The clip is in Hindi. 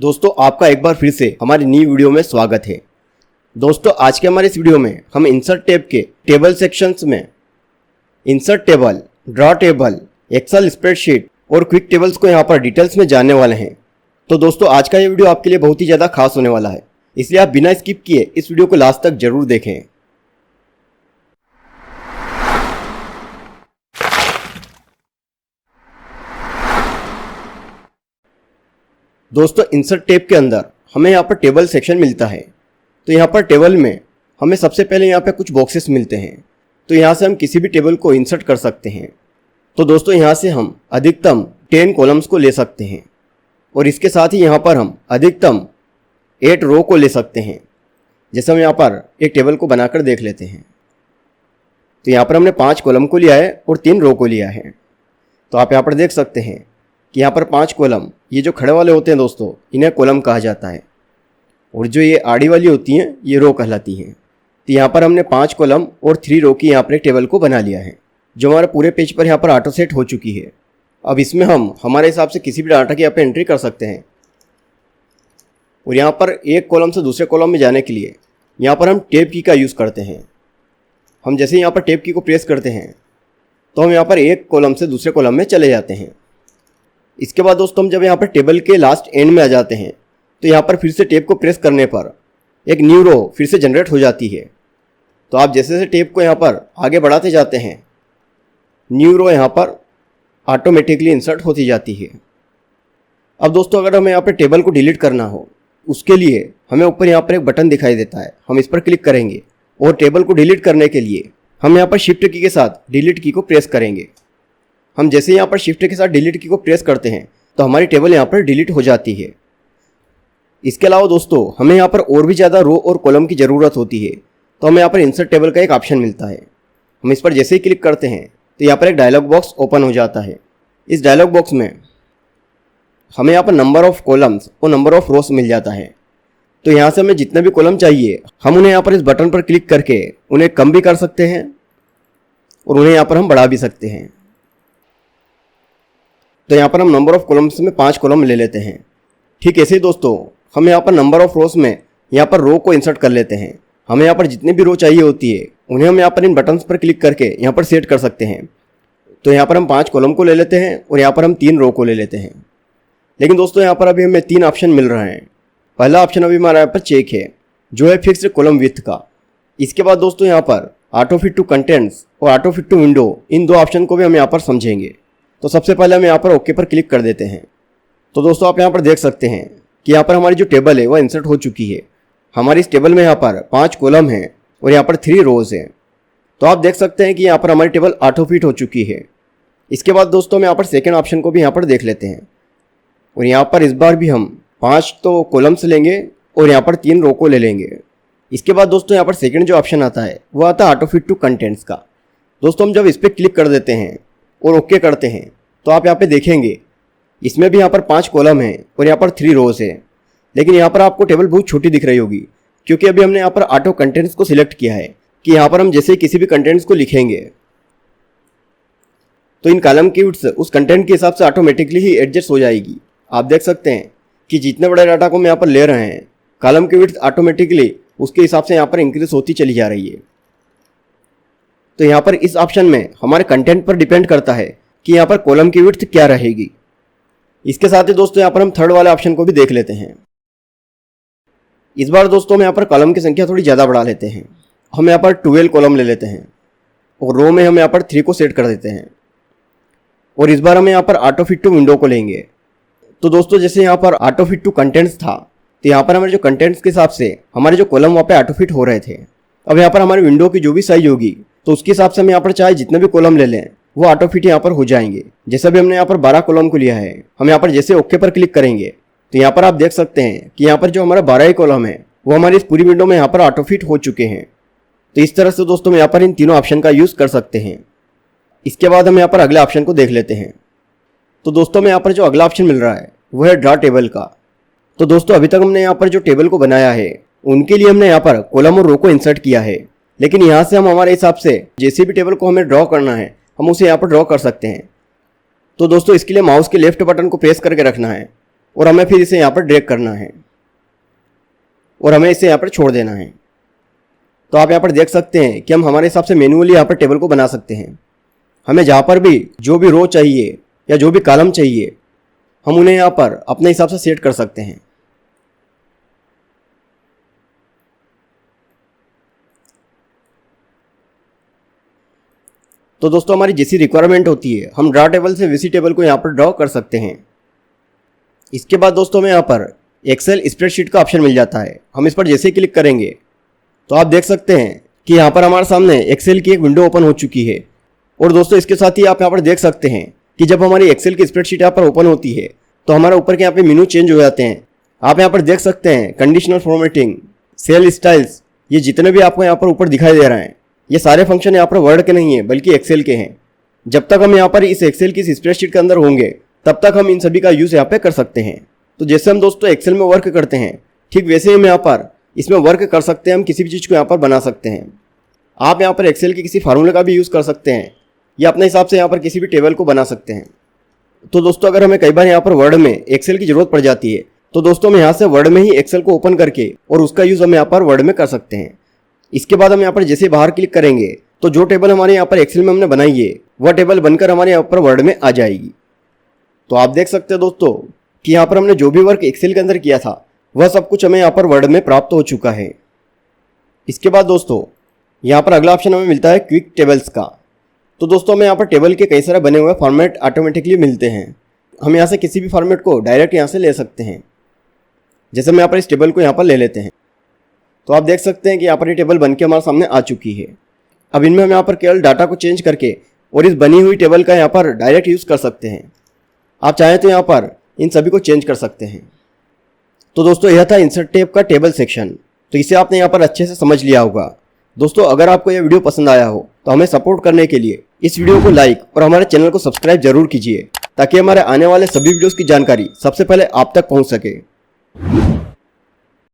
दोस्तों आपका एक बार फिर से हमारी नई वीडियो में स्वागत है। दोस्तों आज के हमारे इस वीडियो में हम इंसर्ट टैब के टेबल सेक्शंस में insert table, draw table, excel spreadsheet और क्विक टेबल्स को यहाँ पर डिटेल्स में जानने वाले हैं। तो दोस्तों आज का ये वीडियो आपके लिए बहुत ही ज़्यादा खास होने वाला है, इसलिए आप बिना स्किप किए इस वीडियो को लास्ट तक जरूर देखें। दोस्तों इंसर्ट टैब के अंदर हमें यहाँ पर टेबल सेक्शन मिलता है। तो यहाँ पर टेबल में हमें सबसे पहले यहाँ पे कुछ बॉक्सेस मिलते हैं। तो यहाँ से हम किसी भी टेबल को इंसर्ट कर सकते हैं। तो दोस्तों यहाँ से हम अधिकतम 10 कॉलम्स को ले सकते हैं और इसके साथ ही यहाँ पर हम अधिकतम 8 रो को ले सकते हैं। जैसे हम यहाँ पर एक टेबल को बनाकर देख लेते हैं। तो यहाँ पर हमने 5 कॉलम को लिया है और 3 रो को लिया है। तो आप यहाँ पर देख सकते हैं कि यहाँ पर 5 कॉलम, ये जो खड़े वाले होते हैं दोस्तों, इन्हें कॉलम कहा जाता है और जो ये आड़ी वाली होती हैं ये रो कहलाती हैं। तो यहाँ पर हमने 5 कॉलम और 3 रो की यहाँ पर एक टेबल को बना लिया है, जो हमारे पूरे पेज पर यहाँ पर ऑटो सेट हो चुकी है। अब इसमें हम हमारे हिसाब से किसी भी डाटा की यहाँ पर एंट्री कर सकते हैं और यहाँ पर एक कॉलम से दूसरे कॉलम में जाने के लिए यहाँ पर हम टैब की का यूज़ करते हैं। हम जैसे ही यहाँ पर टैब की को प्रेस करते हैं तो हम यहाँ पर एक कॉलम से दूसरे कॉलम में चले जाते हैं। इसके बाद दोस्तों हम जब यहाँ पर टेबल के लास्ट एंड में आ जाते हैं तो यहाँ पर फिर से टैब को प्रेस करने पर एक न्यू रो फिर से जनरेट हो जाती है। तो आप जैसे जैसे टैब को यहाँ पर आगे बढ़ाते जाते हैं, न्यू रो यहाँ पर ऑटोमेटिकली इंसर्ट होती जाती है। अब दोस्तों अगर हमें यहाँ पर टेबल को डिलीट करना हो, उसके लिए हमें ऊपर यहाँ पर एक बटन दिखाई देता है, हम इस पर क्लिक करेंगे और टेबल को डिलीट करने के लिए हम यहाँ पर शिफ्ट की के साथ डिलीट की को प्रेस करेंगे। हम जैसे यहाँ पर शिफ्ट के साथ डिलीट की को प्रेस करते हैं तो हमारी टेबल यहाँ पर डिलीट हो जाती है। इसके अलावा दोस्तों हमें यहाँ पर और भी ज़्यादा रो और कॉलम की ज़रूरत होती है, तो हमें यहाँ पर इंसर्ट टेबल का एक ऑप्शन मिलता है। हम इस पर जैसे ही क्लिक करते हैं तो यहाँ पर एक डायलॉग बॉक्स ओपन हो जाता है। इस डायलॉग बॉक्स में हमें यहाँ पर नंबर ऑफ़ कॉलम्स और नंबर ऑफ़ रोस मिल जाता है। तो यहाँ से हमें जितने भी कॉलम चाहिए हम उन्हें यहाँ पर इस बटन पर क्लिक करके उन्हें कम भी कर सकते हैं और उन्हें यहाँ पर हम बढ़ा भी सकते हैं। तो यहाँ पर हम नंबर ऑफ़ कॉलम्स में 5 कॉलम ले लेते हैं। ठीक ऐसे ही दोस्तों हम यहाँ पर नंबर ऑफ़ रोस में यहाँ पर रो को इंसर्ट कर लेते हैं। हमें यहाँ पर जितनी भी रो चाहिए होती है उन्हें हम यहाँ पर इन बटन्स पर क्लिक करके यहाँ पर सेट कर सकते हैं। तो यहाँ पर हम 5 कॉलम को ले लेते हैं और यहाँ पर हम 3 रो को ले लेते हैं। लेकिन दोस्तों यहाँ पर अभी हमें 3 ऑप्शन मिल रहे हैं। पहला ऑप्शन अभी हमारा यहाँ पर चेक है, जो है फिक्स्ड कॉलम विड्थ का। इसके बाद दोस्तों यहाँ पर ऑटो फिट टू कंटेंट्स और ऑटो फिट टू विंडो, इन 2 ऑप्शन को भी हम यहाँ पर समझेंगे। तो सबसे पहले हम यहाँ पर ओके पर क्लिक कर देते हैं। तो दोस्तों आप यहाँ पर देख सकते हैं कि यहाँ पर हमारी जो टेबल है वह इंसर्ट हो चुकी है। हमारी इस टेबल में यहाँ पर 5 कॉलम हैं और यहाँ पर 3 रोज़ हैं। तो आप देख सकते हैं कि यहाँ पर हमारी टेबल ऑटो फिट हो चुकी है। इसके बाद दोस्तों हम यहाँ पर सेकेंड ऑप्शन को भी यहाँ पर देख लेते हैं और यहाँ पर इस बार भी हम 5 तो कॉलम्स लेंगे और यहाँ पर 3 रो को ले लेंगे। इसके बाद दोस्तों यहाँ पर सेकेंड जो ऑप्शन आता है वो आता है ऑटो फिट टू कंटेंट्स का। दोस्तों हम जब इस पर क्लिक कर देते हैं और ओके करते हैं तो आप यहाँ पे देखेंगे इसमें भी यहाँ पर 5 कॉलम हैं और यहाँ पर 3 रोज़ हैं। लेकिन यहाँ पर आपको टेबल बहुत छोटी दिख रही होगी, क्योंकि अभी हमने यहाँ पर ऑटो कंटेंट्स को सिलेक्ट किया है कि यहाँ पर हम जैसे किसी भी कंटेंट्स को लिखेंगे तो इन कॉलम की विड्थ उस कंटेंट के हिसाब से ऑटोमेटिकली ही एडजस्ट हो जाएगी। आप देख सकते हैं कि जितने बड़े डाटा को हम यहाँ पर ले रहे हैं, कॉलम की विड्थ ऑटोमेटिकली उसके हिसाब से यहाँ पर इंक्रीज होती चली जा रही है। तो यहाँ पर इस ऑप्शन में हमारे कंटेंट पर डिपेंड करता है कि यहाँ पर कॉलम की विड्थ क्या रहेगी। इसके साथ ही दोस्तों यहाँ पर हम थर्ड वाले ऑप्शन को भी देख लेते हैं। इस बार दोस्तों हम यहाँ पर कॉलम की संख्या थोड़ी ज़्यादा बढ़ा लेते हैं। हम यहाँ पर 12 कॉलम ले लेते हैं और रो में हम यहाँ पर 3 को सेट कर देते हैं और इस बार हम यहाँ पर ऑटो फिट टू विंडो को लेंगे। तो दोस्तों जैसे यहाँ पर ऑटो फिट टू कंटेंट्स था, तो यहाँ पर हमारे जो कंटेंट्स के हिसाब से हमारे जो कॉलम वहाँ पे ऑटो फिट हो रहे थे। अब यहाँ पर हमारी विंडो की जो भी साइज होगी तो उसके हिसाब से हम यहाँ पर चाहे जितने भी कॉलम ले लें वो ऑटो फिट यहाँ पर हो जाएंगे। जैसे भी हमने यहाँ पर 12 कॉलम को लिया है, हम यहाँ पर जैसे ओके पर क्लिक करेंगे तो यहाँ पर आप देख सकते हैं कि यहाँ पर जो हमारा 12 ही कॉलम है वो हमारी इस पूरी विंडो में यहाँ पर ऑटो फिट हो चुके हैं। तो इस तरह से दोस्तों हम यहाँ पर इन तीनों ऑप्शन का यूज़ कर सकते हैं। इसके बाद हम यहाँ पर अगले ऑप्शन को देख लेते हैं। तो दोस्तों हमें यहाँ पर जो अगला ऑप्शन मिल रहा है वो है ड्रॉ टेबल का। तो दोस्तों अभी तक हमने यहाँ पर जो टेबल को बनाया है उनके लिए हमने यहाँ पर कॉलम और रो को इंसर्ट किया है, लेकिन यहाँ से हम हमारे हिसाब से जैसे भी टेबल को हमें ड्रॉ करना है हम उसे यहाँ पर ड्रॉ कर सकते हैं। तो दोस्तों इसके लिए माउस के लेफ्ट बटन को प्रेस करके रखना है और हमें फिर इसे यहाँ पर ड्रैग करना है और हमें इसे यहाँ पर छोड़ देना है। तो आप यहाँ पर देख सकते हैं कि हम हमारे हिसाब से मैन्युअली यहाँ पर टेबल को बना सकते हैं। हमें जहाँ पर भी जो भी रो चाहिए या जो भी कॉलम चाहिए हम उन्हें यहाँ पर अपने हिसाब से सेट कर सकते हैं। तो दोस्तों हमारी जैसी रिक्वायरमेंट होती है हम ड्रा टेबल से वैसी टेबल को यहाँ पर ड्रॉ कर सकते हैं। इसके बाद दोस्तों हमें यहाँ पर एक्सेल स्प्रेडशीट का ऑप्शन मिल जाता है। हम इस पर जैसे ही क्लिक करेंगे तो आप देख सकते हैं कि यहाँ पर हमारे सामने एक्सेल की एक विंडो ओपन हो चुकी है। और दोस्तों इसके साथ ही आप यहाँ पर देख सकते हैं कि जब हमारी एक्सेल की स्प्रेडशीट यहाँ पर ओपन होती है तो हमारा ऊपर के यहाँ पे मेनू चेंज हो जाते हैं। आप यहाँ पर देख सकते हैं कंडीशनल फॉर्मेटिंग, सेल स्टाइल्स, ये जितने भी आपको यहाँ पर ऊपर दिखाई दे रहे हैं ये सारे फंक्शन यहाँ पर वर्ड के नहीं है बल्कि एक्सेल के हैं। जब तक हम यहाँ पर इस एक्सेल की स्प्रेडशीट के अंदर होंगे तब तक हम इन सभी का यूज़ यहाँ पे कर सकते हैं। तो जैसे हम दोस्तों एक्सेल में वर्क करते हैं ठीक वैसे ही हम यहाँ पर इसमें वर्क कर सकते हैं। हम किसी भी चीज़ को यहाँ पर बना सकते हैं। आप यहाँ पर एक्सेल के किसी फार्मूले का भी यूज़ कर सकते हैं या अपने हिसाब से यहाँ पर किसी भी टेबल को बना सकते हैं। तो दोस्तों अगर हमें कई बार यहाँ पर वर्ड में एक्सेल की ज़रूरत पड़ जाती है तो दोस्तों हम यहाँ से वर्ड में ही एक्सेल को ओपन करके और उसका यूज़ हम यहाँ पर वर्ड में कर सकते हैं। इसके बाद हम यहाँ पर जैसे बाहर क्लिक करेंगे तो जो टेबल हमारे यहाँ पर एक्सेल में हमने बनाई है वह टेबल बनकर हमारे यहाँ पर वर्ड में आ जाएगी। तो आप देख सकते हैं दोस्तों कि यहाँ पर हमने जो भी वर्क एक्सेल के अंदर किया था वह सब कुछ हमें यहाँ पर वर्ड में प्राप्त हो चुका है। इसके बाद दोस्तों यहाँ पर अगला ऑप्शन हमें मिलता है क्विक टेबल्स का। तो दोस्तों हमें यहाँ पर टेबल के कई सारे बने हुए फॉर्मेट ऑटोमेटिकली मिलते हैं। हम यहाँ से किसी भी फॉर्मेट को डायरेक्ट यहाँ से ले सकते हैं। जैसे हम यहाँ पर इस टेबल को यहाँ पर ले लेते हैं तो आप देख सकते हैं कि यहाँ पर ये टेबल बनके हमारे सामने आ चुकी है। अब इनमें हम यहाँ पर केवल डाटा को चेंज करके और इस बनी हुई टेबल का यहाँ पर डायरेक्ट यूज़ कर सकते हैं। आप चाहें तो यहाँ पर इन सभी को चेंज कर सकते हैं। तो दोस्तों यह था इंसर्ट टैब का टेबल सेक्शन। तो इसे आपने यहाँ पर अच्छे से समझ लिया होगा। दोस्तों अगर आपको यह वीडियो पसंद आया हो तो हमें सपोर्ट करने के लिए इस वीडियो को लाइक और हमारे चैनल को सब्सक्राइब जरूर कीजिए ताकि हमारे आने वाले सभी वीडियोस की जानकारी सबसे पहले आप तक पहुंच सके।